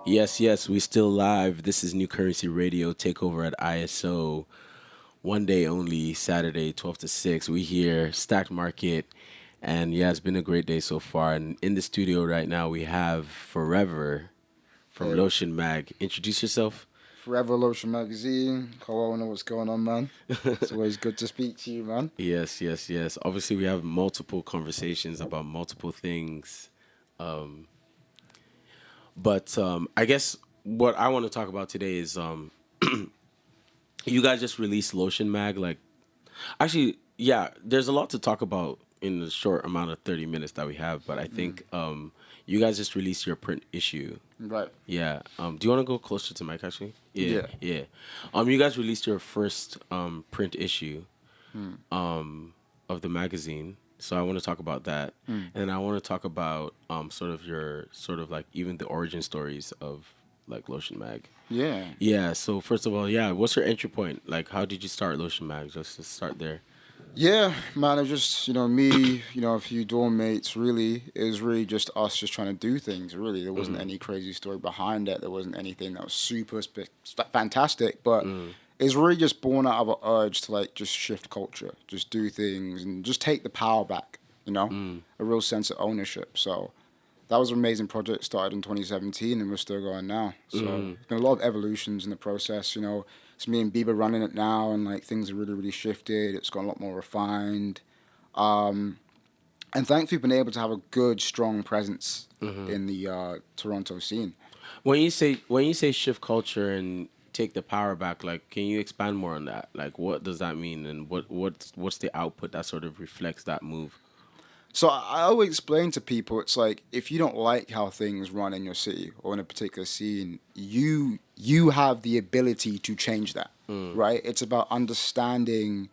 Yes, yes, we still live. This is New Currency Radio Takeover at ISO. One day only, Saturday, 12 to 6. We here, Stacked Market. And yeah, it's been a great day so far. And in the studio right now, we have Forever from Hey, Lotion Mag. Introduce yourself. Forever Lotion magazine. Co-owner, what's going on, man? It's always good to speak to you, man. Yes, yes, yes. Obviously, we have multiple conversations about multiple things. Um, but I guess what I want to talk about today is you guys just released Lotion Mag. Like, actually, yeah, there's a lot to talk about in the short amount of 30 minutes that we have. But I think you guys just released your print issue. Right. Yeah. Do you want to go closer to Mike, actually? Yeah, Yeah. yeah. You guys released your first print issue of the magazine. So I want to talk about that, and I want to talk about sort of your sort of like even the origin stories of like Lotion Mag. Yeah. Yeah. So first of all, yeah, what's your entry point? Like, how did you start Lotion Mag? Just to start there. Yeah, man, it was just, me, a few dorm mates, really. It was really just us just trying to do things, really. There wasn't any crazy story behind it. There wasn't anything that was fantastic, but it's really just born out of an urge to, like, just shift culture, just do things, and just take the power back, A real sense of ownership. So that was an amazing project, started in 2017, and we're still going now. So there's been a lot of evolutions in the process, It's me and Bieber running it now, and like things have really, really shifted. It's got a lot more refined, and thankfully been able to have a good, strong presence in the Toronto scene. When you say shift culture and take the power back, like, can you expand more on that? Like, what does that mean, and what's the output that sort of reflects that move? So I always explain to people, it's like if you don't like how things run in your city or in a particular scene, you have the ability to change that, right? It's about understanding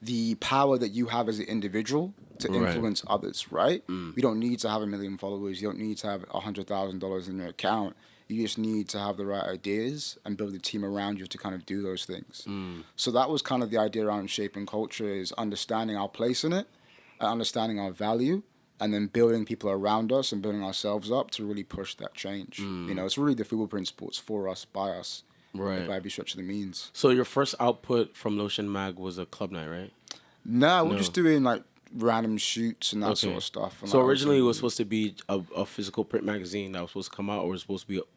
the power that you have as an individual to Right. influence others, right? You don't need to have 1 million followers. You don't need to have $100,000 in your account. You just need to have the right ideas and build a team around you to kind of do those things. So that was kind of the idea around shaping culture, is understanding our place in it, understanding our value, and then building people around us and building ourselves up to really push that change. It's really the Fubo principle. It's for us, by us, Right. by every stretch of the means. So your first output from Lotion Mag was a club night, right? Nah, we're No. just doing like random shoots and that sort Okay. of stuff. And So like, originally it was obviously, supposed to be a physical print magazine that was supposed to come out, or it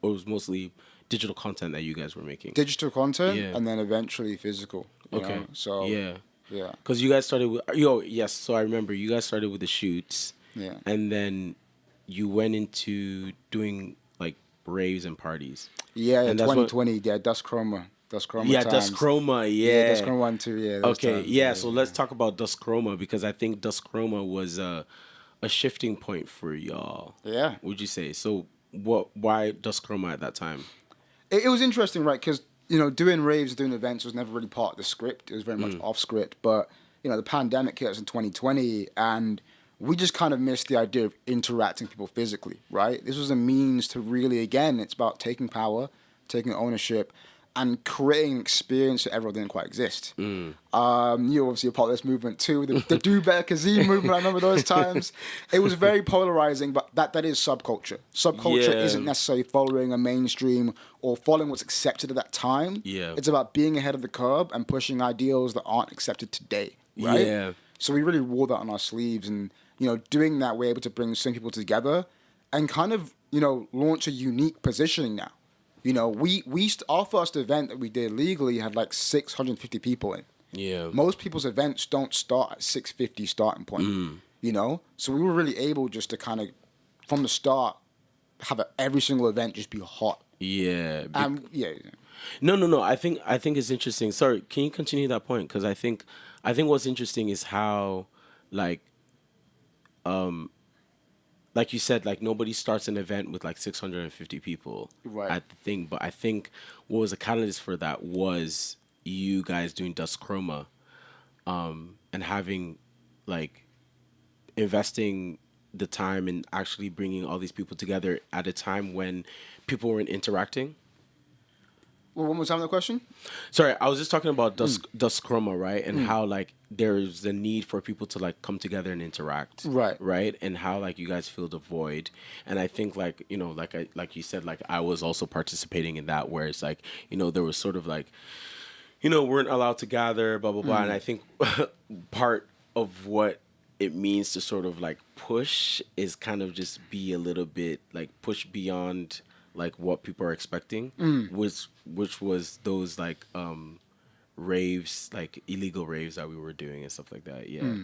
was mostly digital content that you guys were making. digital content Yeah. and then eventually physical. Okay. So Yeah. yeah, Because you guys started with yes. So I remember you guys started with the shoots, yeah. and then you went into doing like raves and parties. Yeah, And that's what. 2020, yeah, Dust Chroma Yeah, times. Dust Chroma. Yeah, Dust Yeah. Chroma 1, 2, yeah, those Okay. times. Yeah. So let's talk about Dust Chroma, because I think Dust Chroma was a shifting point for y'all. Yeah. Would you say so? Why Dust Chroma at that time? It was interesting, right? Because doing raves, doing events was never really part of the script. It was very much off script. But the pandemic hit us in 2020, and we just kind of missed the idea of interacting with people physically, right? This was a means to really, again, it's about taking power, taking ownership, and creating an experience that everyone didn't quite exist. You're obviously a part of this movement too, the Do Better Kazeem movement. I remember those times. It was very polarizing, but that is subculture. Subculture Yeah. isn't necessarily following a mainstream or following what's accepted at that time. Yeah. It's about being ahead of the curve and pushing ideals that aren't accepted today, right? Yeah. So we really wore that on our sleeves, and doing that, we're able to bring some people together and kind of launch a unique positioning now. Our first event that we did legally had like 650 people in. Yeah. Most people's events don't start at 650 starting point. So we were really able just to kind of, from the start, have every single event just be hot. Yeah. Yeah. No. I think it's interesting. Sorry, can you continue that point? Because I think what's interesting is how, like you said, like nobody starts an event with like 650 people Right. at the thing. But I think what was a catalyst for that was you guys doing Dust Chroma, and having like investing the time and actually bringing all these people together at a time when people weren't interacting. Well, one more time the question. Sorry, I was just talking about Dusk Chroma, right? And how like there's a need for people to like come together and interact, Right. right? And how like you guys feel the void. And I think like, you know, like you said, like I was also participating in that where it's like, you know, there was sort of like, you know, weren't allowed to gather, blah blah blah. And I think part of what it means to sort of like push is kind of just be a little bit like push beyond like what people are expecting, which was those like raves, like illegal raves that we were doing and stuff like that. Yeah.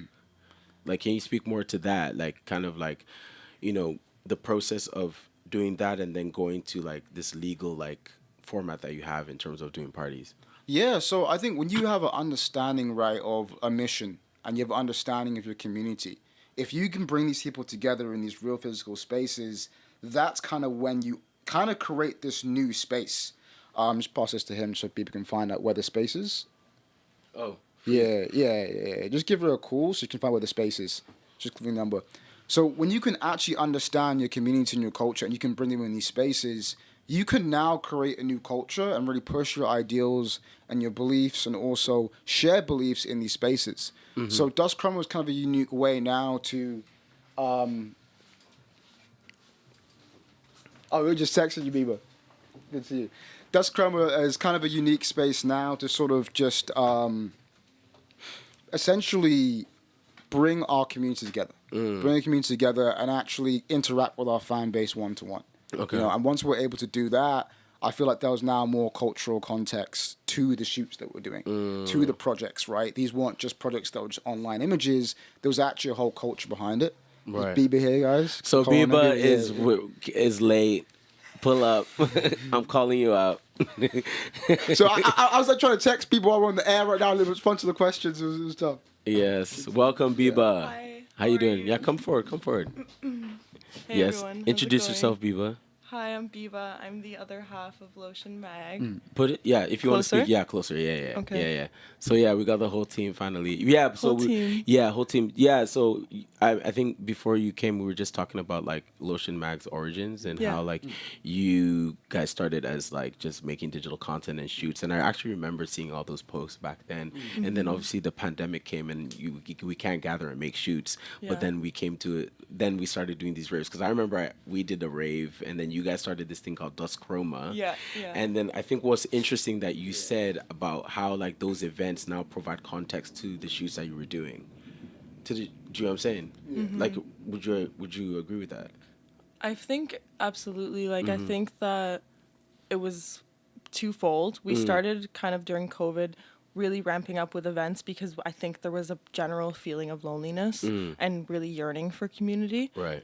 Like, can you speak more to that? Like, kind of like, you know, the process of doing that and then going to like this legal like format that you have in terms of doing parties. Yeah, so I think when you have an understanding, right, of a mission and you have an understanding of your community, if you can bring these people together in these real physical spaces, that's kind of when you kind of create this new space. Just pass this to him so people can find out where the space is. Oh, Yeah. Just give her a call so you can find where the space is. Just click the number. So when you can actually understand your community and your culture and you can bring them in these spaces, you can now create a new culture and really push your ideals and your beliefs and also share beliefs in these spaces. So Dust Chroma is kind of a unique way now to oh, we were just texting you, Bieber. Good to see you. Dust Chroma is kind of a unique space now to sort of just essentially bring our community together. Bring the community together and actually interact with our fan base one to one. Okay. You know, and once we're able to do that, I feel like there was now more cultural context to the shoots that we're doing, to the projects, right? These weren't just projects that were just online images. There was actually a whole culture behind it. Right. Bieber here, guys. So Calling Biba everybody. is late. Pull up. I'm calling you out. So I was like trying to text people while we're on the air right now and respond to the questions. It was tough. Yes. Welcome, Biba. Hi. How you doing? Yeah, come forward. Come forward. Hey Yes. everyone. How's it Introduce going? yourself, Biba. Hi, I'm Biba. I'm the other half of Lotion Mag. Put it. Yeah, if you want to Closer? speak. Yeah, closer. Yeah. Okay. Yeah. So yeah, we got the whole team finally. Yeah. So Whole team. Yeah, whole team. Yeah. So I think before you came, we were just talking about like Lotion Mag's origins and Yeah. how like you guys started as like just making digital content and shoots. And I actually remember seeing all those posts back then. And then obviously the pandemic came and we can't gather and make shoots. Yeah. But then we came to it. Then we started doing these raves because I remember we did a rave and then you guys started this thing called Dusk Chroma. Yeah. And then I think what's interesting that you said about how like those events now provide context to the shoots that you were doing. Do you know what I'm saying? Like, would you agree with that? I think absolutely. Like, I think that it was twofold. We started kind of during COVID really ramping up with events because I think there was a general feeling of loneliness and really yearning for community. Right.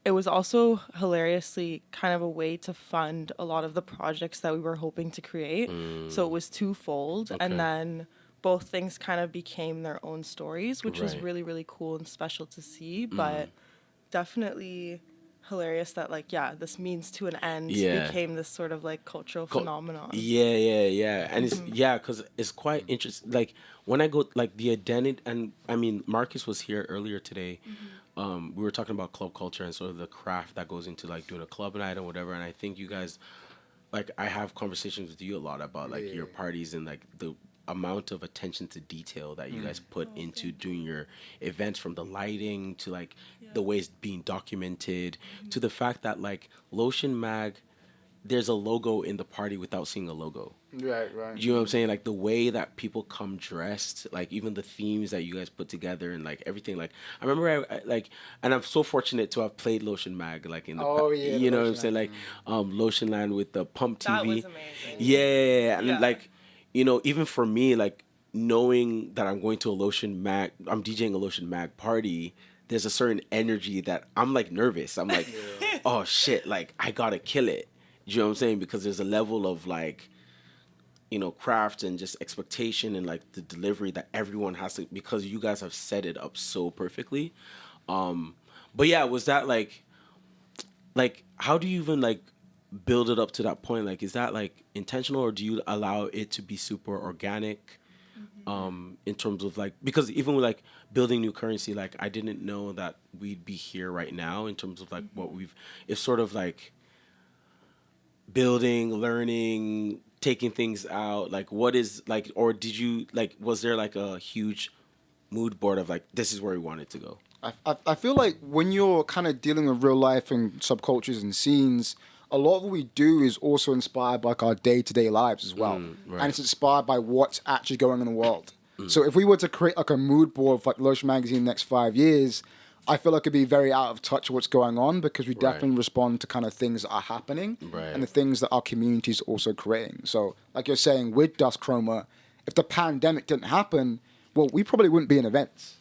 It was also hilariously kind of a way to fund a lot of the projects that we were hoping to create. So it was twofold. Okay. And then both things kind of became their own stories, which was Right. really, really cool and special to see. But definitely hilarious that, like, yeah, this means to an end Yeah. became this sort of like cultural phenomenon. Yeah. And it's because it's quite interesting. Like when I go like the identity, and I mean Marcus was here earlier today. We were talking about club culture and sort of the craft that goes into like doing a club night and whatever. And I think you guys, like, I have conversations with you a lot about like your parties and like the amount of attention to detail that you guys put into doing your events, from the lighting to like the way it's being documented to the fact that like Lotion Mag, there's a logo in the party without seeing a logo. Right. You know what I'm saying? Like the way that people come dressed, like even the themes that you guys put together and like everything. Like I remember I like, and I'm so fortunate to have played Lotion Mag like in the you know what I'm saying? Like Lotion Land with the Pump TV. That was amazing. Yeah. And Yeah. like, you know, even for me, like knowing that I'm going to a Lotion Mag, I'm DJing a Lotion Mag party, there's a certain energy that I'm like nervous. I'm like, oh shit, like I gotta kill it. You know what I'm saying? Because there's a level of like, you know, craft and just expectation and like the delivery that everyone has to, because you guys have set it up so perfectly. But yeah, was that like how do you even like build it up to that point? Like, is that like intentional or do you allow it to be super organic? In terms of like, because even with like building new currency, like I didn't know that we'd be here right now in terms of like what we've, it's sort of like building, learning, taking things out? Like, what is like, or did you like? Was there like a huge mood board of like this is where we want it to go? I feel like when you're kind of dealing with real life and subcultures and scenes, a lot of what we do is also inspired by like our day to day lives as well, Right. and it's inspired by what's actually going on in the world. So if we were to create like a mood board for like Lotion Magazine in the next 5 years, I feel like it'd be very out of touch with what's going on because we definitely respond to kind of things that are happening Right. and the things that our community is also creating. So like you're saying with Dust Chroma, if the pandemic didn't happen, well, we probably wouldn't be in events.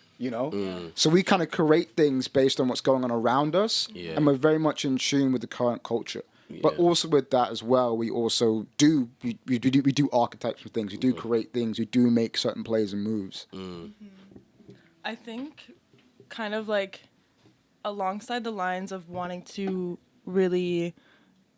So we kind of create things based on what's going on around us, Yeah. and we're very much in tune with the current culture. But Yeah. also with that as well, we also we do archetypes of things. We do create things. We do make certain plays and moves. I think kind of like alongside the lines of wanting to really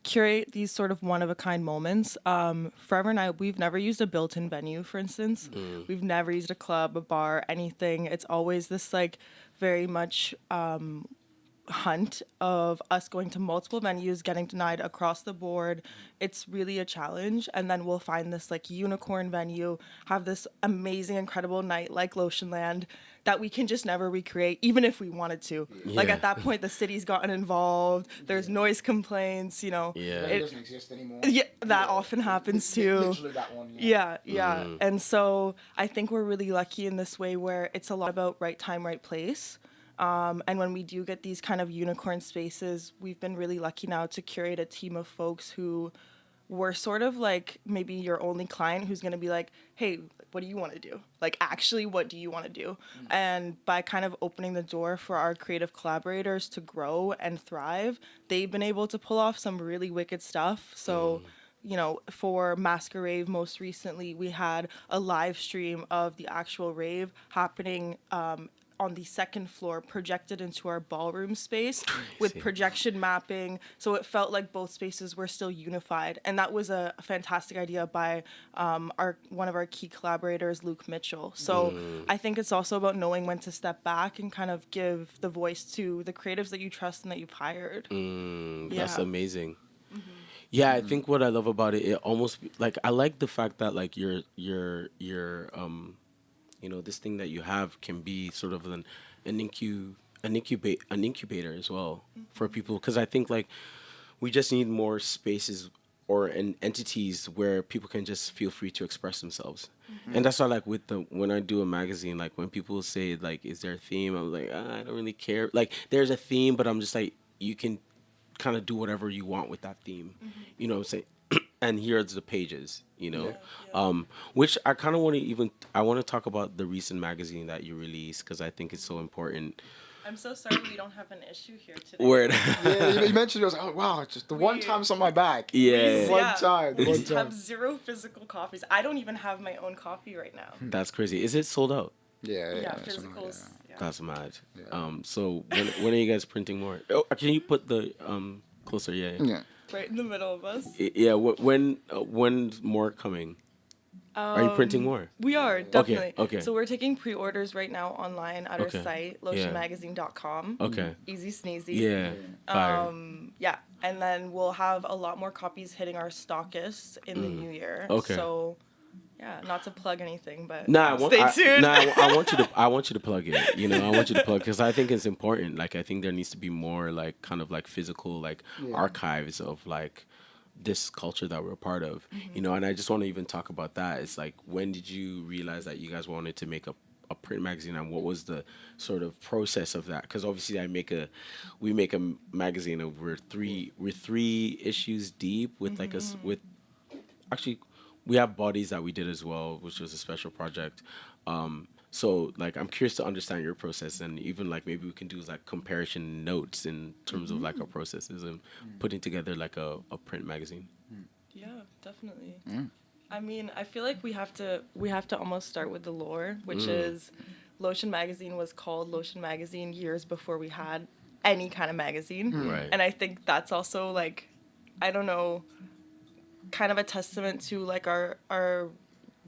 curate these sort of one-of-a-kind moments. Forever and I, we've never used a built-in venue, for instance. We've never used a club, a bar, anything. It's always this like very much hunt of us going to multiple venues, getting denied across the board. It's really a challenge. And then we'll find this like unicorn venue, have this amazing, incredible night like Lotion Land that we can just never recreate, even if we wanted to. Like Yeah. at that point, the city's gotten involved. There's noise complaints, Yeah. It doesn't exist anymore. yeah, that often happens too. Literally that one. Yeah. And so I think we're really lucky in this way where it's a lot about right time, right place. And when we do get these kind of unicorn spaces, we've been really lucky now to curate a team of folks who were sort of like maybe your only client who's going to be like, hey, what do you want to do? Like, actually, what do you want to do? And by kind of opening the door for our creative collaborators to grow and thrive, they've been able to pull off some really wicked stuff. So, for Masquerade, most recently, we had a live stream of the actual rave happening on the second floor, projected into our ballroom space with projection mapping. So it felt like both spaces were still unified. And that was a fantastic idea by one of our key collaborators, Luke Mitchell. So I think it's also about knowing when to step back and kind of give the voice to the creatives that you trust and that you've hired. That's amazing. Yeah, I think what I love about it almost like I like the fact that like your this thing that you have can be sort of an incubator as well for people, because I think like we just need more spaces or entities where people can just feel free to express themselves. And that's why like when I do a magazine, like when people say like is there a theme, I'm like I don't really care. Like there's a theme, but I'm just like you can kind of do whatever you want with that theme. You know what I'm saying? And here's the pages, which I kind of I want to talk about the recent magazine that you released because I think it's so important. I'm so sorry we don't have an issue here today. Word. Yeah, you mentioned it. I was like, oh wow, it's just the one time it's on my back. Yeah. One time. We have 0 physical copies. I don't even have my own copy right now. That's crazy. Is it sold out? Yeah. Physicals. Yeah. That's mad. Yeah. So when are you guys printing more? Oh, can you put the closer? Yeah. Right in the middle of us. Yeah. When's more coming? Are you printing more? We are, definitely. Okay. So we're taking pre-orders right now online at our site, lotionmagazine.com. Okay. Easy sneezy. Yeah. Fire. Yeah. And then we'll have a lot more copies hitting our stockists in the new year. Okay. So, yeah, not to plug anything, but stay tuned. I want you to plug it. I want you to plug because I think it's important. Like I think there needs to be more like kind of like physical like archives of like this culture that we're a part of. And I just want to even talk about that. It's like when did you realize that you guys wanted to make a print magazine, and what was the sort of process of that? Because obviously we make a magazine and we're three issues deep with like actually we have bodies that we did as well, which was a special project. So like I'm curious to understand your process, and even like maybe we can do like comparison notes in terms of like our processes and putting together like a print magazine. Yeah, definitely. I mean, I feel like we have to almost start with the lore, which is Lotion Magazine was called Lotion Magazine years before we had any kind of magazine. Right. And I think that's also like, I don't know, kind of a testament to like our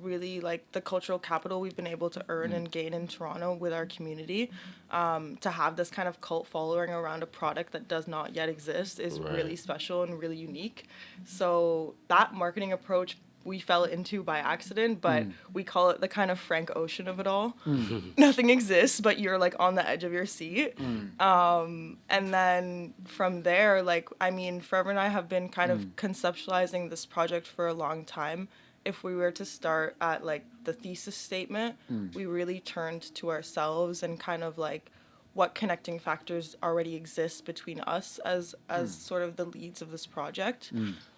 really like the cultural capital we've been able to earn and gain in Toronto with our community. To have this kind of cult following around a product that does not yet exist is really special and really unique. So that marketing approach we fell into by accident, but we call it the kind of Frank Ocean of it all. Nothing exists, but you're like on the edge of your seat. And then from there, like, I mean, Forever and I have been kind of conceptualizing this project for a long time. If we were to start at like the thesis statement, we really turned to ourselves and kind of like what connecting factors already exist between us as sort of the leads of this project.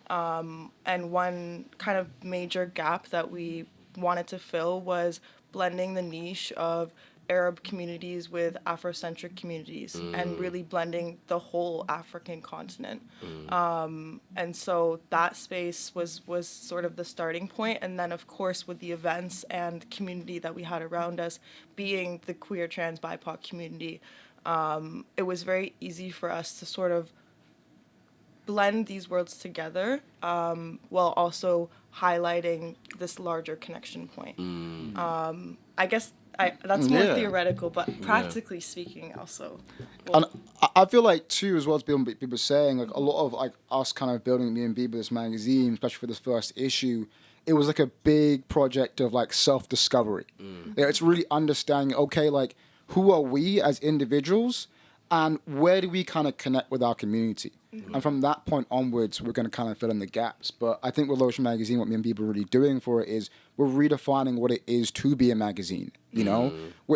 And one kind of major gap that we wanted to fill was blending the niche of Arab communities with Afrocentric communities and really blending the whole African continent. And so that space was sort of the starting point. And then, of course, with the events and community that we had around us being the queer, trans, BIPOC community, it was very easy for us to sort of blend these worlds together while also highlighting this larger connection point. I guess that's more Yeah. theoretical, but practically speaking, also. And I feel like too, as well as people saying, like a lot of like us kind of building me and Bieber this magazine, especially for this first issue, it was like a big project of like self-discovery. Yeah, it's really understanding, okay, like who are we as individuals and where do we kind of connect with our community? And from that point onwards, we're going to kind of fill in the gaps. But I think with Lotion Magazine, what me and Bieber are really doing for it is we're redefining what it is to be a magazine. You know,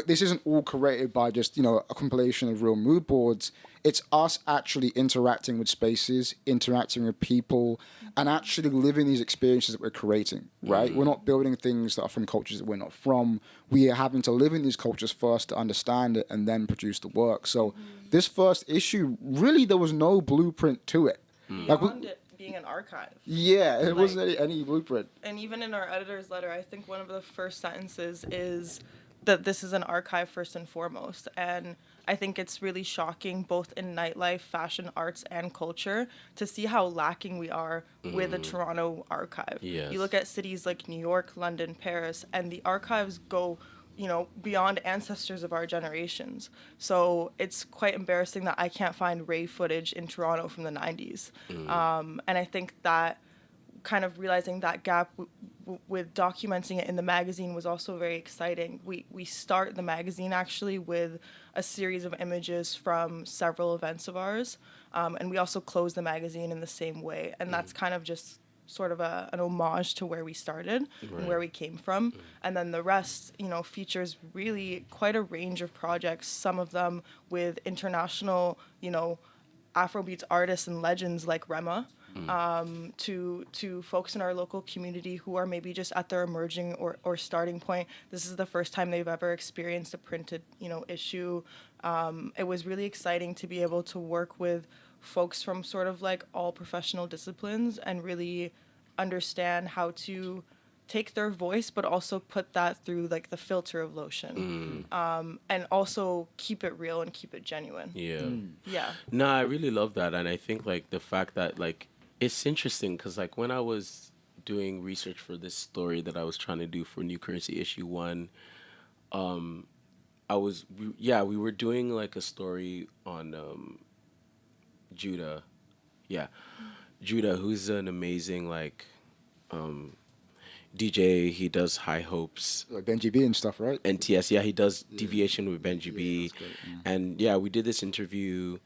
this isn't all created by just, you know, a compilation of real mood boards. It's us actually interacting with spaces, interacting with people, and actually living these experiences that we're creating, right? We're not building things that are from cultures that we're not from. We are having to live in these cultures first to understand it and then produce the work. So this first issue, really, there was no blueprint to it. Beyond it being an archive. Yeah, it Like- wasn't any blueprint. And even in our editor's letter, I think one of the first sentences is that this is an archive first and foremost. And I think it's really shocking, both in nightlife, fashion, arts, and culture, to see how lacking we are with a Toronto archive. Yes. You look at cities like New York, London, Paris, and the archives go, you know, beyond ancestors of our generations. So it's quite embarrassing that I can't find rave footage in Toronto from the 90s. And I think that kind of realizing that gap with documenting it in the magazine was also very exciting. We start the magazine actually with a series of images from several events of ours, and we also close the magazine in the same way. And that's kind of just sort of an homage to where we started and where we came from. And then the rest, you know, features really quite a range of projects, some of them with international, you know, Afrobeats artists and legends like Rema, to folks in our local community who are maybe just at their emerging or starting point. This is the first time they've ever experienced a printed, you know, issue. It was really exciting to be able to work with folks from sort of like all professional disciplines and really understand how to take their voice but also put that through like the filter of Lotion, and also keep it real and keep it genuine. Yeah. No, I really love that, and I think like the fact that like it's interesting because like when I was doing research for this story that I was trying to do for New Currency issue 1, we were doing like a story on Judah, Judah, who's an amazing like DJ. He does High Hopes. Like Benji B and stuff, right? NTS, yeah, he does Deviation with Benji B. that's great, And yeah, we did this interview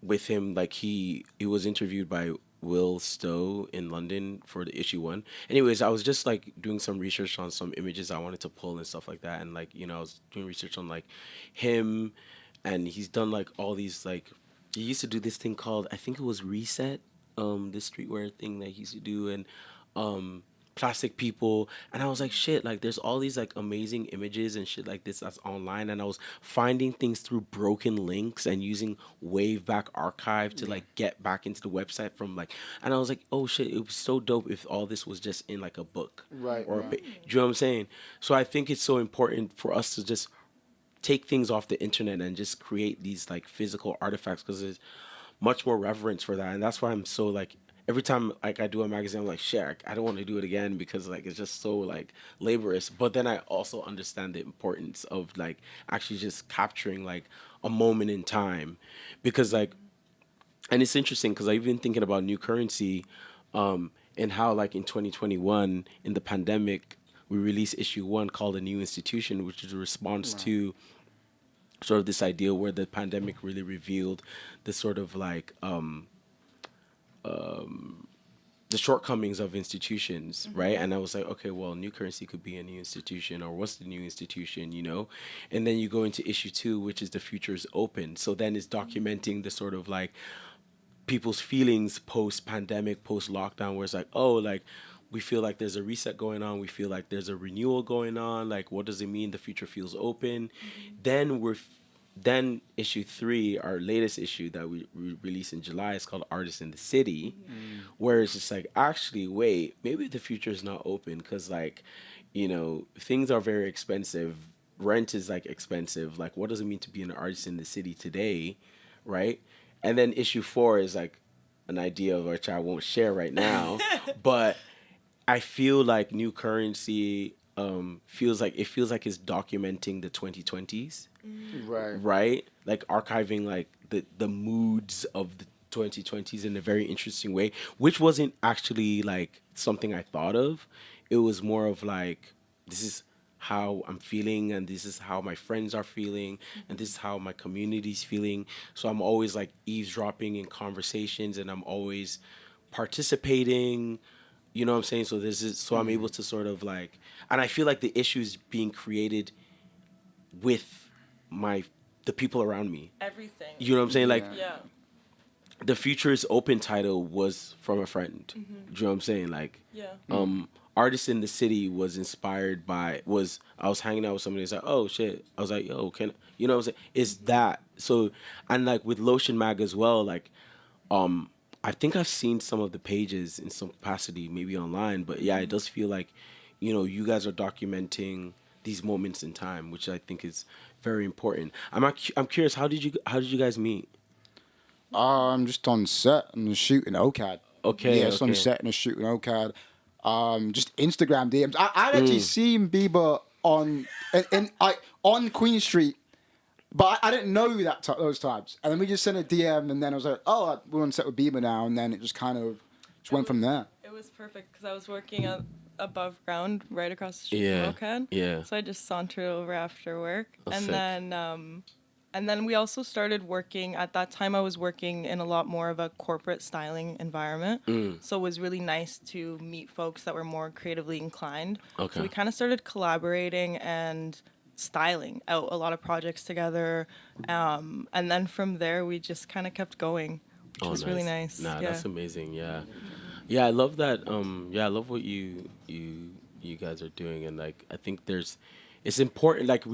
with him. Like he was interviewed by Will Stowe in London for the issue 1. Anyways, I was just like doing some research on some images I wanted to pull and stuff like that. And like, you know, I was doing research on like him, and he's done like all these like, he used to do this thing called, I think it was Reset, this streetwear thing that he used to do, and Plastic People. And I was like, shit, like there's all these like amazing images and shit like this that's online, and I was finding things through broken links and using Waveback Archive to like get back into the website from like, and I was like, oh shit, it was so dope if all this was just in like a book, Right, or right. do you know what I'm saying? So I think it's so important for us to just take things off the internet and just create these like physical artifacts, because there's much more reverence for that. And that's why I'm so like, every time like I do a magazine, I'm like, shit, I don't want to do it again, because like it's just so like laborious. But then I also understand the importance of like actually just capturing like a moment in time, because like, and it's interesting because I've been thinking about New Currency. and how like in 2021 in the pandemic we released issue 1 called A New Institution, which is a response Right. to sort of this idea where the pandemic really revealed the sort of like the shortcomings of institutions, right? And I was like, okay, well, new currency could be a new institution, or what's the new institution, you know? And then you go into issue 2, which is the future is open. So then it's documenting the sort of like people's feelings post pandemic, post lockdown, where it's like, oh, like we feel like there's a reset going on. We feel like there's a renewal going on. Like, what does it mean? The future feels open. Then then issue 3, our latest issue that we released in July, is called Artists in the City, where it's just like, actually, wait, maybe the future is not open because, like, you know, things are very expensive. Rent is like expensive. Like, what does it mean to be an artist in the city today, right? And then issue 4 is like an idea of which I won't share right now, but I feel like new currency feels like it's documenting the 2020s, Right. right? Like archiving like the moods of the 2020s in a very interesting way, which wasn't actually like something I thought of. It was more of like, this is how I'm feeling, and this is how my friends are feeling, and this is how my community's feeling. So I'm always like eavesdropping in conversations, and I'm always participating. You know what I'm saying? So I'm able to sort of like, and I feel like the issues being created with the people around me. Everything. You know what I'm saying? Like, Yeah. the Future is Open title was from a friend. Do you know what I'm saying? Like, Yeah. Artists in the City was inspired by, I was hanging out with somebody who's like, oh shit. I was like, yo, you know what I'm saying? It's that. So, and like with Lotion Mag as well, like, I think I've seen some of the pages in some capacity, maybe online, but yeah, it does feel like, you know, you guys are documenting these moments in time, which I think is very important. I'm curious, how did you guys meet? I'm just on set and shooting OCAD. Okay, Yes, on okay. set and shooting OCAD. Just Instagram DMs. I'd actually seen Bieber on Queen Street, but I didn't know those times. And then we just sent a DM, and then I was like, oh, we're on set with Bieber now, and then it just kind of went from there. It was perfect because I was working above ground right across the street Yeah, from Okan. yeah. So I just sauntered over after work. That's And sick. then we also started working. At that time, I was working in a lot more of a corporate styling environment. So it was really nice to meet folks that were more creatively inclined. Okay. So we kind of started collaborating and styling out a lot of projects together. And then from there, we just kind of kept going, which was really nice. Nah, yeah. that's amazing. Yeah, yeah, I love that. Yeah, I love what you guys are doing, and like I think it's important. Like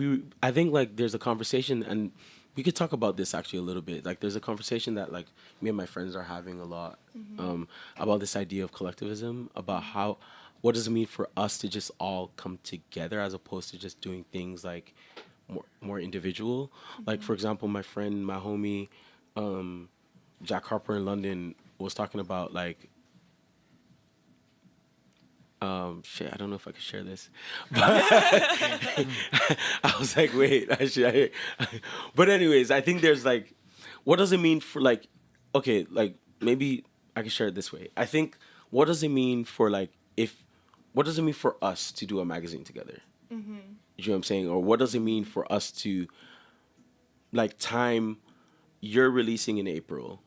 I think like there's a conversation, and we could talk about this actually a little bit. Like there's a conversation that like me and my friends are having a lot about this idea of collectivism, about how what does it mean for us to just all come together as opposed to just doing things like more individual. Like for example, my friend, my homie, Jack Harper in London was talking about like shit, I don't know if I could share this. But I was like, wait, but anyways, I think there's like, what does it mean for like, okay, like maybe I can share it this way. I think, what does it mean for like, what does it mean for us to do a magazine together? You know what I'm saying? Or what does it mean for us to, like, you're releasing in April,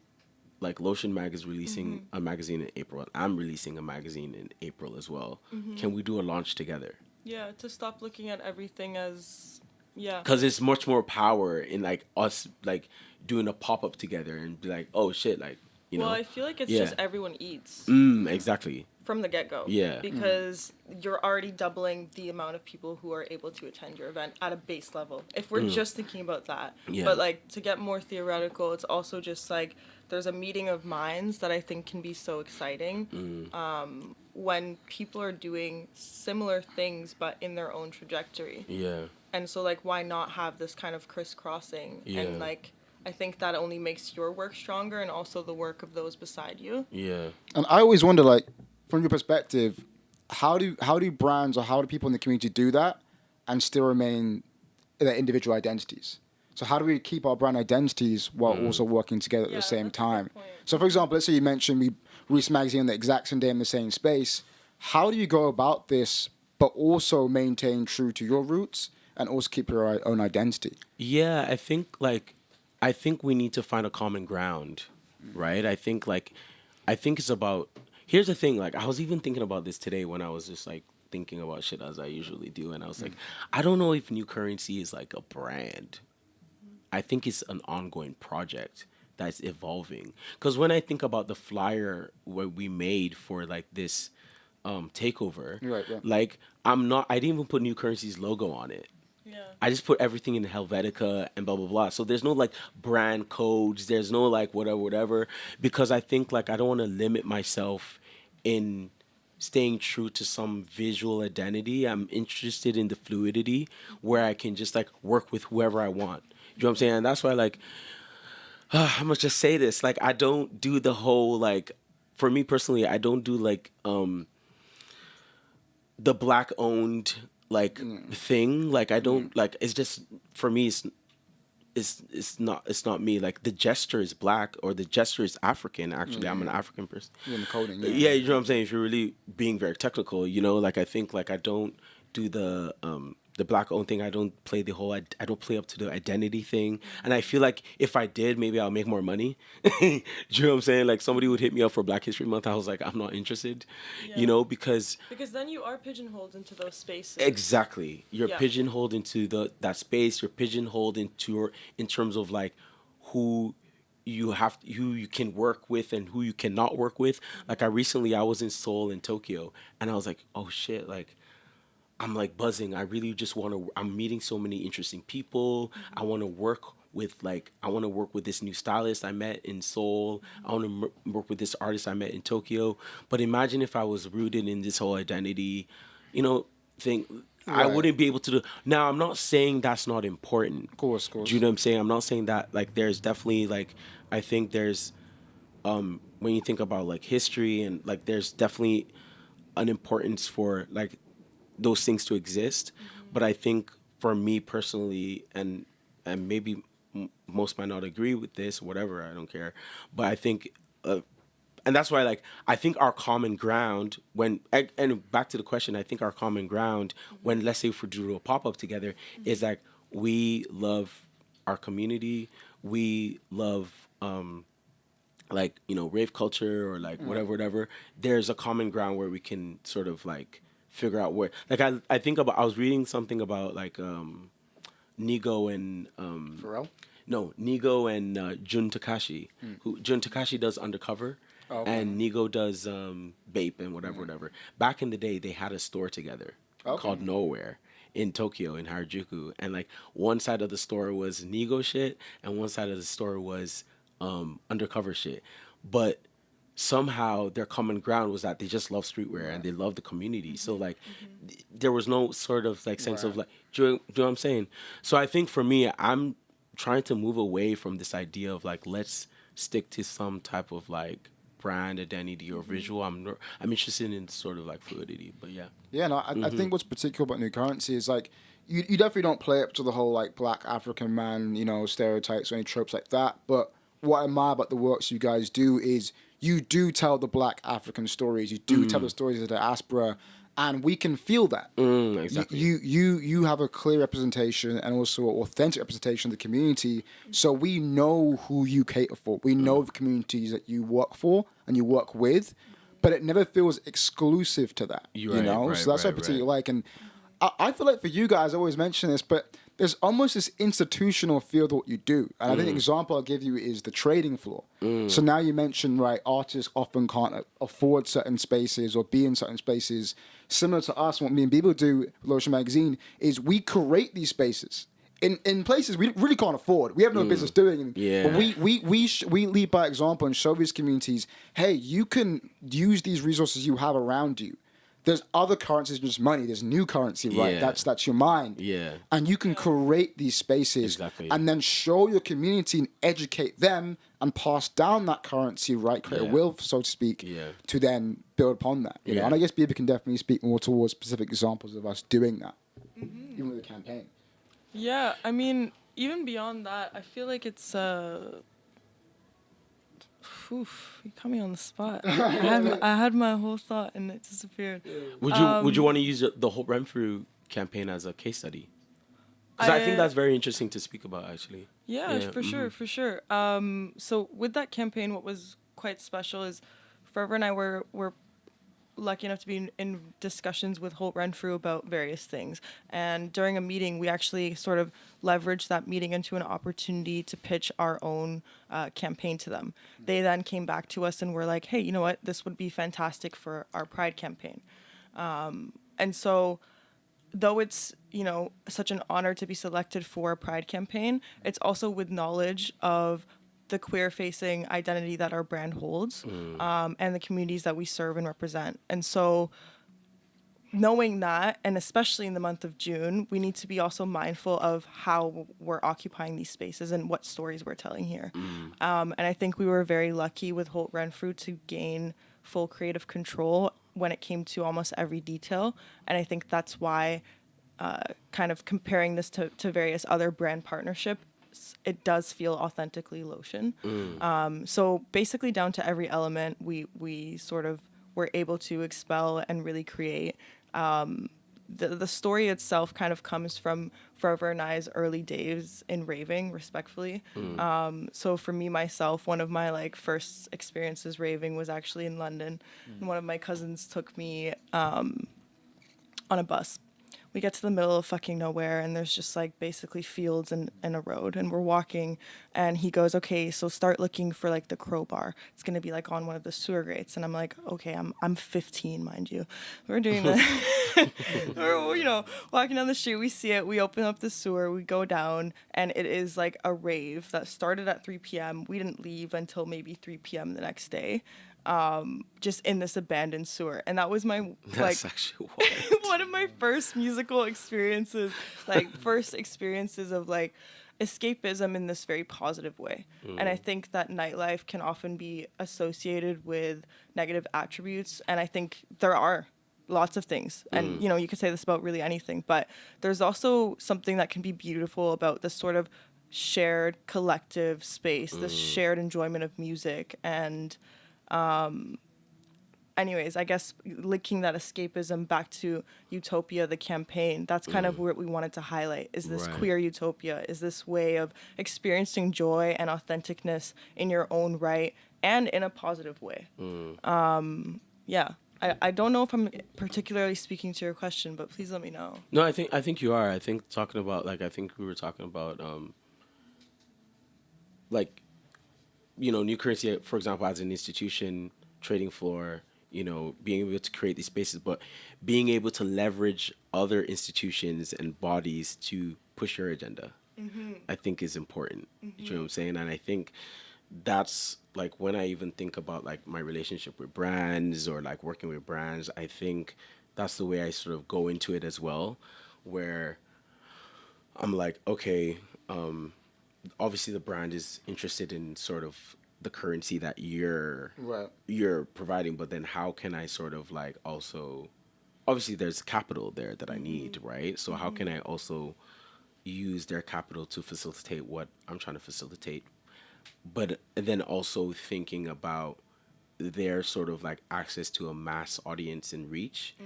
like Lotion Mag is releasing a magazine in April, and I'm releasing a magazine in April as well. Can we do a launch together? Yeah, to stop looking at everything as, yeah. Because it's much more power in like us like doing a pop up together and be like, oh shit, like you Well, know. I feel like it's Yeah. just everyone eats Exactly. from the get go. Yeah. Because you're already doubling the amount of people who are able to attend your event at a base level. If we're just thinking about that. Yeah. But like to get more theoretical, it's also just like there's a meeting of minds that I think can be so exciting. When people are doing similar things but in their own trajectory. Yeah. And so like why not have this kind of crisscrossing? Yeah. And like I think that only makes your work stronger and also the work of those beside you. Yeah. And I always wonder, like, from your perspective, how do brands or how do people in the community do that and still remain their individual identities? So how do we keep our brand identities while also working together at Yeah, the same that's a good time? point. So, for example, let's say you mentioned release a magazine on the exact same day in the same space. How do you go about this, but also maintain true to your roots and also keep your own identity? Yeah, I think we need to find a common ground, right? I think it's about. Here's the thing. Like, I was even thinking about this today when I was just like thinking about shit as I usually do, and I was like, I don't know if New Currency is like a brand. I think it's an ongoing project that's evolving. Because when I think about the flyer what we made for like this takeover, Right, yeah. like I didn't even put New Currency's logo on it. Yeah. I just put everything in Helvetica and blah blah blah. So there's no like brand codes. There's no like whatever, because I think like I don't want to limit myself in staying true to some visual identity. I'm interested in the fluidity where I can just like work with whoever I want. You know what I'm saying? And that's why like I'm gonna just say this. Like I don't do the whole like for me personally, I don't do like the black owned like thing. Like I don't like it's just for me it's not me. Like the gesture is black or the gesture is African. Actually, I'm an African person. In the coding, yeah. Yeah, you know what I'm saying. If you're really being very technical, you know, like I think like I don't do the black owned thing. I don't play the whole. I don't play up to the identity thing. And I feel like if I did, maybe I'll make more money. Do you know what I'm saying? Like somebody would hit me up for Black History Month. I was like, I'm not interested. Yeah. You know, because then you are pigeonholed into those spaces. exactly. You're Yeah. pigeonholed into that space. You're pigeonholed into in terms of like who who you can work with and who you cannot work with. Like I was in Seoul and Tokyo and I was like, oh shit, like I'm like buzzing. I really just want to I'm meeting so many interesting people. I want to work with this new stylist I met in Seoul. I want to work with this artist I met in Tokyo. But imagine if I was rooted in this whole identity, you know, thing. I Right. wouldn't be able to do. Now, I'm not saying that's not important. Of course, of course. Do you know what I'm saying? I'm not saying that. Like, there's definitely like, I think there's when you think about like history and like, there's definitely an importance for like those things to exist. But I think for me personally, and maybe most might not agree with this, whatever. I don't care. But I think. And that's why like I think our common ground and back to the question, I think our common ground when let's say if we do a pop-up together is like we love our community, we love like you know rave culture or like whatever. There's a common ground where we can sort of like figure out where like I think about I was reading something about like Nigo and Pharrell? no, Nigo and Jun Takashi. Who Jun Takashi does Undercover, Oh, okay. and Nigo does Bape and whatever. Back in the day, they had a store together Okay. called Nowhere in Tokyo in Harajuku, and like one side of the store was Nigo shit, and one side of the store was Undercover shit. But somehow their common ground was that they just love streetwear and they love the community. So like there was no sort of like sense of Right. like do you know what I'm saying? So I think for me, I'm trying to move away from this idea of like let's stick to some type of like brand identity or visual. I'm interested in sort of like fluidity, but yeah. Yeah, no, I think what's particular about New Currency is like you definitely don't play up to the whole like black African man, you know, stereotypes or any tropes like that. But what I admire about the works you guys do is you do tell the black African stories. You do tell the stories of the diaspora, and we can feel that. Exactly. You have a clear representation and also an authentic representation of the community. So we know who you cater for. We know the communities that you work for and you work with, but it never feels exclusive to that. You're You right, know, right, so that's what I right, particularly right. like. And I feel like for you guys, I always mention this, but there's almost this institutional feel to what you do. And I think the example I'll give you is the trading floor. So now you mentioned, right, artists often can't afford certain spaces or be in certain spaces. Similar to us, what me and Bebo do with Lotion Magazine is we create these spaces. In places we really can't afford. We have no business doing. Yeah. But we lead by example and show these communities, hey, you can use these resources you have around you. There's other currencies than just money. There's new currency, right? Yeah. That's your mind. Yeah. And you can create these spaces Exactly. and then show your community and educate them and pass down that currency, right? Create Yeah. a will, so to speak, Yeah. to then build upon that. You know? Yeah. And I guess Bieber can definitely speak more towards specific examples of us doing that, even with the campaign. Yeah, I mean, even beyond that, I feel like it's Oof, you caught me on the spot. I had my whole thought and it disappeared. Would you want to use the whole Renfrew campaign as a case study? Because I think I that's very interesting to speak about, actually. Yeah, Yeah. for sure, for sure. So with that campaign, what was quite special is Forever and I were lucky enough to be in discussions with Holt Renfrew about various things. And during a meeting, we actually sort of leveraged that meeting into an opportunity to pitch our own campaign to them. They then came back to us and were like, hey, you know what? This would be fantastic for our Pride campaign. And so though it's such an honor to be selected for a Pride campaign, it's also with knowledge of the queer facing identity that our brand holds, and the communities that we serve and represent. And so knowing that, and especially in the month of June, we need to be also mindful of how we're occupying these spaces and what stories we're telling here. And I think we were very lucky with Holt Renfrew to gain full creative control when it came to almost every detail. And I think that's why, kind of comparing this to various other brand partnerships, it does feel authentically Lotion. So basically down to every element, we sort of were able to expel and really create. The story itself kind of comes from Forever and I's early days in raving, respectfully. So for me myself, one of my first experiences raving was actually in London, and one of my cousins took me on a bus. We get to the middle of fucking nowhere and there's just basically fields and a road, and we're walking, and he goes, okay, so start looking for the crowbar. It's gonna be on one of the sewer grates. And I'm like, okay, I'm 15, mind you. We're doing that. We're walking down the street, we see it, we open up the sewer, we go down, and it is a rave that started at 3 p.m. We didn't leave until maybe 3 p.m. the next day. Just in this abandoned sewer. And that was my That's actually wild. one of my first musical experiences, first experiences of escapism in this very positive way. And I think that nightlife can often be associated with negative attributes, and I think there are lots of things, and you could say this about really anything, but there's also something that can be beautiful about this sort of shared collective space, this shared enjoyment of music. And anyways, I guess linking that escapism back to Utopia, the campaign, that's kind of what we wanted to highlight, is this Right. queer utopia, is this way of experiencing joy and authenticness in your own right and in a positive way. Yeah. I don't know if I'm particularly speaking to your question, but please let me know. No, I think you are. I think talking about I think we were talking about New Currency, for example, as an institution, trading floor, being able to create these spaces, but being able to leverage other institutions and bodies to push your agenda, I think is important. You know what I'm saying? And I think that's when I even think about my relationship with brands or working with brands, I think that's the way I sort of go into it as well, where I'm like, okay, obviously the brand is interested in sort of the currency that Right. you're providing, but then how can I sort of also, obviously there's capital there that I need, right? So how can I also use their capital to facilitate what I'm trying to facilitate, but then also thinking about their sort of access to a mass audience and reach,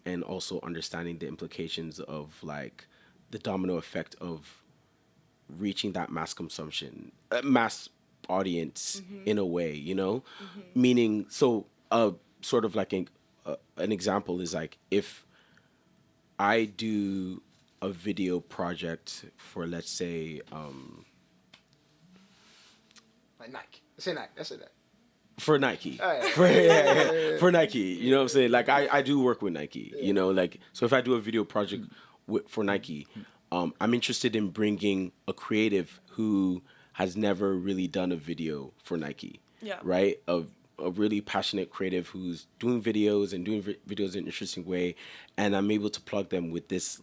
and also understanding the implications of the domino effect of reaching that mass consumption, mass audience in a way, meaning, so sort of an example is if I do a video project for, let's say, Nike. Say Nike. Let's say that. for Nike. Oh, yeah. For Nike, you know what I'm saying? I do work with Nike, so if I do a video project for Nike, I'm interested in bringing a creative who has never really done a video for Nike. Yeah. Right? A really passionate creative who's doing videos and doing videos in an interesting way, and I'm able to plug them with this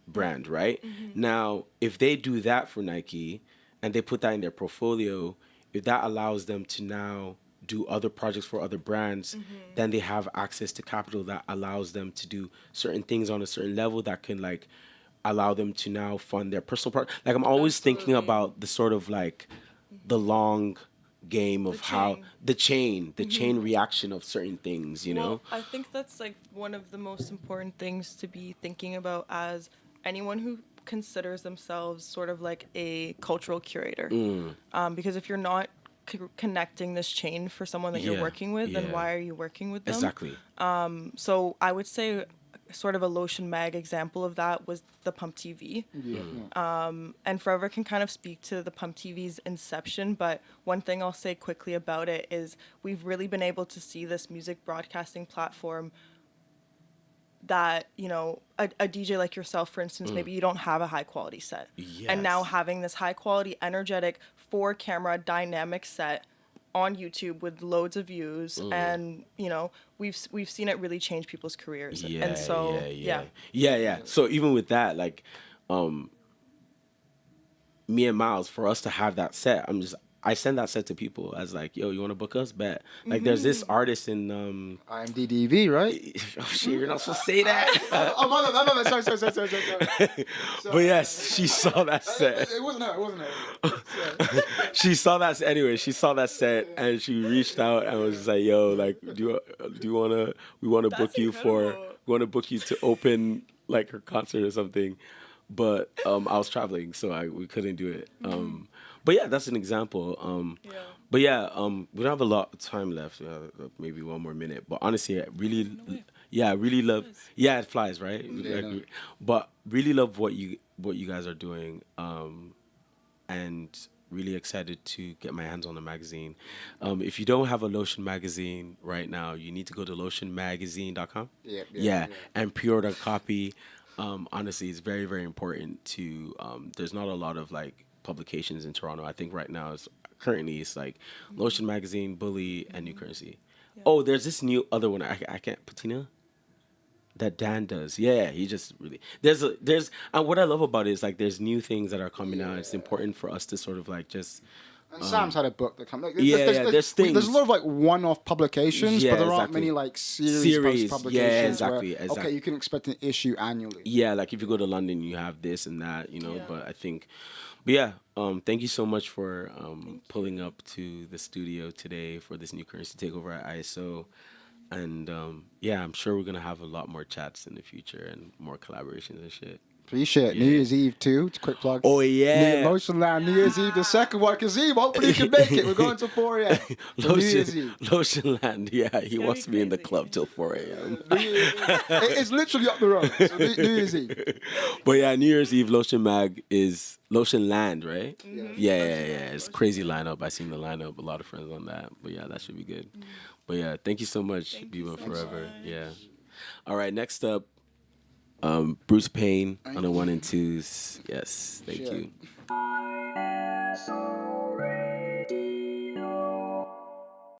brand, right? Now, if they do that for Nike and they put that in their portfolio, if that allows them to now do other projects for other brands, then they have access to capital that allows them to do certain things on a certain level that can allow them to now fund their personal part. I'm always thinking Absolutely. about the sort of the long game The of how chain. the chain reaction of certain things, you know. Well, I think that's like one of the most important things to be thinking about as anyone who considers themselves sort of like a cultural curator. Because if you're not connecting this chain for someone that you're Yeah, working with, then yeah, why are you working with them? exactly. So I would say sort of a Lotion Mag example of that was the Pump TV. Yeah, And Forever can kind of speak to the Pump TV's inception, but one thing I'll say quickly about it is we've really been able to see this music broadcasting platform that, you know, a DJ like yourself, for instance, maybe you don't have a high quality set. And now Yes. having this high quality, energetic, 4 camera dynamic set on YouTube with loads of views, and you know we've seen it really change people's careers. Yeah, And so yeah. So even with that, like, me and Miles, for us to have that set, I send that set to people as like, yo, you want to book us? Bet. Like, there's this artist in IMDb, right? oh shit, you're not supposed to say that. Oh, my bad. Sorry. But yes, she saw that set. It wasn't her. It wasn't her. She saw that anyway. She saw that set and she reached out and was just like, "Yo, like, do you wanna? We want to book That's you for. incredible. We want to book you to open like her concert or something." But I was traveling, so we couldn't do it. But yeah, that's an example. Yeah. But yeah, we don't have a lot of time left. Maybe one more minute. But honestly, I really, yeah, I really love. Yeah, it flies, right? Yeah. But really love what you guys are doing. And really excited to get my hands on the magazine. If you don't have a Lotion magazine right now, you need to go to lotionmagazine.com. Yeah, and pre-order a copy. Honestly, it's very, very important to. There's not a lot of like publications in Toronto. I think right now currently it's like Lotion magazine, Bully, and New Currency. Yeah. Oh, there's this new other one. I can't. Patina. That Dan does. Yeah, he just really there's and what I love about it is like there's new things that are coming out. It's important for us to sort of like just And Sam's had a book that comes. Like, there's things. There's a lot of like one-off publications, Yeah, but there aren't exactly. many like series Series, publications. yeah, where, exactly. Okay, you can expect an issue annually. Yeah, like if you go to London, you have this and that, you know. Yeah. But I think, but yeah, thank you so much for pulling up to the studio today for this New Currency Takeover at ISO. And yeah, I'm sure we're gonna have a lot more chats in the future and more collaborations and shit. Appreciate it. New Year's Eve too. Quick plug. Oh yeah, Lotion Land, New Year's Eve, the second one. Kazeem, hopefully you can make it. We're going to 4 a.m. for New Year's Eve. Lotion Land. Yeah, he gonna wants be to be in the crazy. club till 4 a.m. It's literally up the road. So New Year's Eve. But yeah, New Year's Eve Lotion Mag is Lotion Land, right? Mm-hmm. Yeah. It's crazy lineup. I seen the lineup. A lot of friends on that. But yeah, that should be good. But yeah, thank you so much, Thank you Biba so Forever. much. Yeah. All right, next up, Bruce Payne on the 1 and 2s. Yes, thank Sure. you.